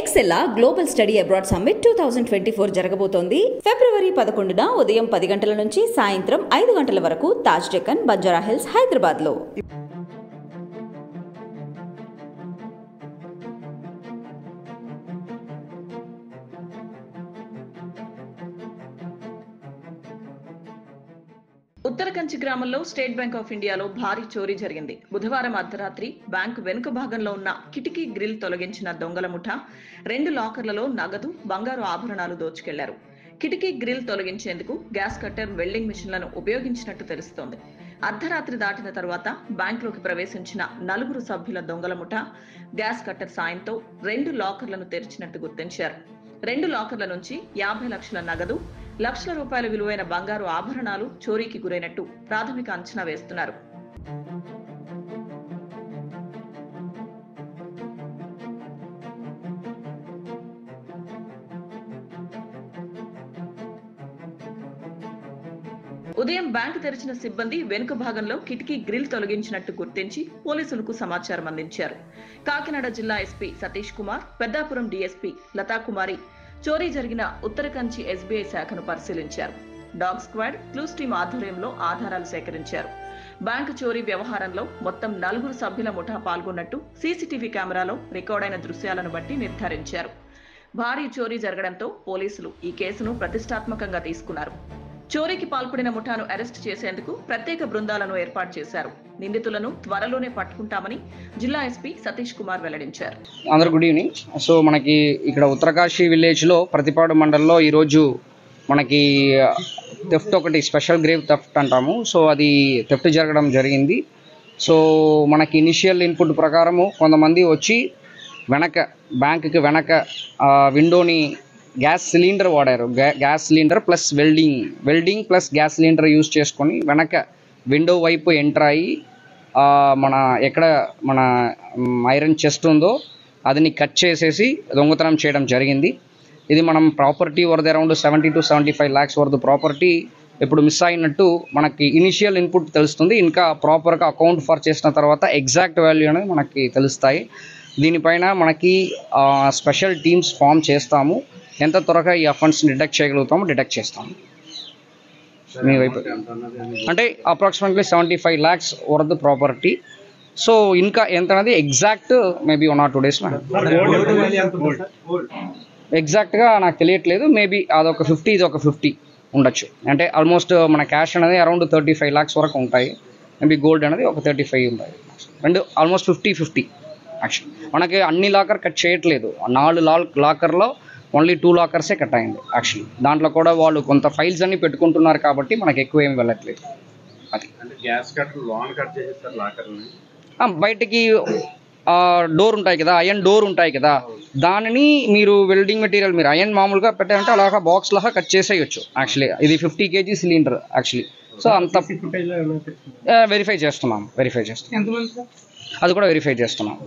ఎక్సెల్లా global study abroad summit 2024 జరగబోతోంది. ఫిబ్రవరి 11న ఉదయం 10 గంటల నుంచి సాయంత్రం 5 గంటల వరకు తాజ్ డెక్కన్, బంజారా హిల్స్, హైదరాబాద్లో. ఉత్తరకంచి గ్రామంలో స్టేట్ బ్యాంక్ ఆఫ్ ఇండియాలో భారీ చోరీ జరిగింది. బుధవారం అర్ధరాత్రి బ్యాంకు వెనుక భాగంలో ఉన్న కిటికీ గ్రిల్ తొలగించిన దొంగల ముఠా 2 లాకర్లలో నగదు, బంగారు ఆభరణాలు దోచుకెళ్లారు. కిటికీ గ్రిల్ తొలగించేందుకు గ్యాస్ కట్టర్, వెల్డింగ్ మిషన్లను ఉపయోగించినట్టు తెలుస్తోంది. అర్ధరాత్రి దాటిన తర్వాత బ్యాంకులోకి ప్రవేశించిన 4 సభ్యుల దొంగల ముఠా గ్యాస్ కట్టర్ సాయంతో 2 లాకర్లను తెరిచినట్టు గుర్తించారు. 2 లాకర్ల నుంచి 50 లక్షల నగదు, లక్షల రూపాయల విలువైన బంగారు ఆభరణాలు చోరీకి గురైనట్టు ప్రాథమిక అంచనా వేస్తున్నారు. ఉదయం బ్యాంకు తెరిచిన సిబ్బంది వెనుక భాగంలో కిటికీ గ్రిల్ తొలగించినట్టు గుర్తించి పోలీసులకు సమాచారం అందించారు. కాకినాడ జిల్లా ఎస్పీ సతీష్ కుమార్, పెద్దాపురం డీఎస్పీ లతాకుమారి చోరీ జరిగిన ఉత్తరకంచి ఎస్బీఐ శాఖను పరిశీలించారు. డాగ్ స్క్వాడ్, క్లూస్ టీమ్ ఆధ్వర్యంలో ఆధారాలు సేకరించారు. బ్యాంకు చోరీ వ్యవహారంలో మొత్తం 4 సభ్యుల ముఠా పాల్గొన్నట్టు సీసీటీవీ కెమెరాలో రికార్డైన దృశ్యాలను బట్టి నిర్ధారించారు. భారీ చోరీ జరగడంతో పోలీసులు ఈ కేసును ప్రతిష్టాత్మకంగా తీసుకున్నారు. చోరీకి పాల్పడిన ముఠాను అరెస్ట్ చేసేందుకు ప్రత్యేక బృందాలను ఏర్పాటు చేశారు. నిందితులను త్వరలోనే పట్టుకుంటామని జిల్లా ఎస్పీ సతీష్ కుమార్ వెల్లడించారు. అందరూ గుడ్ ఈవినింగ్. సో మనకి ఇక్కడ ఉత్తరకాశీ విలేజ్లో ప్రతిపాడు మండలంలో ఈరోజు మనకి థెఫ్ట్ ఒకటి స్పెషల్ గ్రేవ్ థెఫ్ట్ అంటాము. సో అది థెఫ్ట్ జరగడం జరిగింది. సో మనకి ఇనిషియల్ ఇన్పుట్ ప్రకారము కొంతమంది వచ్చి బ్యాంకుకి వెనక విండోని గ్యాస్ సిలిండర్ వాడారు. Gas cylinder plus welding plus gas cylinder use చేసుకొని వెనక విండో వైపు ఎంటర్ అయ్యి ఎక్కడ మన ఐరన్ చెస్ట్ ఉందో అదిని కట్ చేసేసి దొంగతనం చేయడం జరిగింది. ఇది మనం property worth around 70 to 75 lakhs worth property ఇప్పుడు మిస్ అయినట్టు మనకి ఇనిషియల్ ఇన్పుట్ తెలుస్తుంది. ఇంకా ప్రాపర్గా అకౌంట్ ఫర్ చేసిన తర్వాత ఎగ్జాక్ట్ వాల్యూ అనేది మనకి తెలుస్తాయి. దీనిపైన మనకి స్పెషల్ టీమ్స్ ఫామ్ చేస్తాము. ఎంత త్వరగా ఈ అఫెన్స్ని డిటెక్ట్ చేస్తాము. మీ వైపు అంటే approximately 75 lakhs worth property. So ఇంకా ఎంత అనేది ఎగ్జాక్ట్ మేబీ 1 or 2 days ఎగ్జాక్ట్గా నాకు తెలియట్లేదు. మేబీ అదొక 50, ఇది ఒక 50 ఉండొచ్చు. అంటే ఆల్మోస్ట్ మన క్యాష్ అనేది అరౌండ్ 35 lakhs వరకు ఉంటాయి. మేబీ గోల్డ్ అనేది ఒక 35 ఉంటాయి. రెండు ఆల్మోస్ట్ 50-50. యాక్చువల్లీ మనకి అన్ని లాకర్ కట్ చేయట్లేదు. 4 లాకర్లో ఓన్లీ 2 లాకర్సే కట్ అయింది. యాక్చువల్లీ దాంట్లో కూడా వాళ్ళు కొంత ఫైల్స్ అన్ని పెట్టుకుంటున్నారు కాబట్టి మనకి ఎక్కువ ఏం వెళ్ళట్లేదు. అది బయటికి డోర్ ఉంటాయి కదా, అయన్ డోర్ ఉంటాయి కదా, దానిని మీరు వెల్డింగ్ మెటీరియల్ మీరు అయన్ మామూలుగా పెట్టారంటే అలాగా బాక్స్ లాగా కట్ చేసేయచ్చు. యాక్చువల్లీ ఇది 50 kg సిలిండర్ యాక్చువల్లీ. సో అంత వెరిఫై చేస్తున్నాం. అది కూడా వెరిఫై చేస్తున్నాం.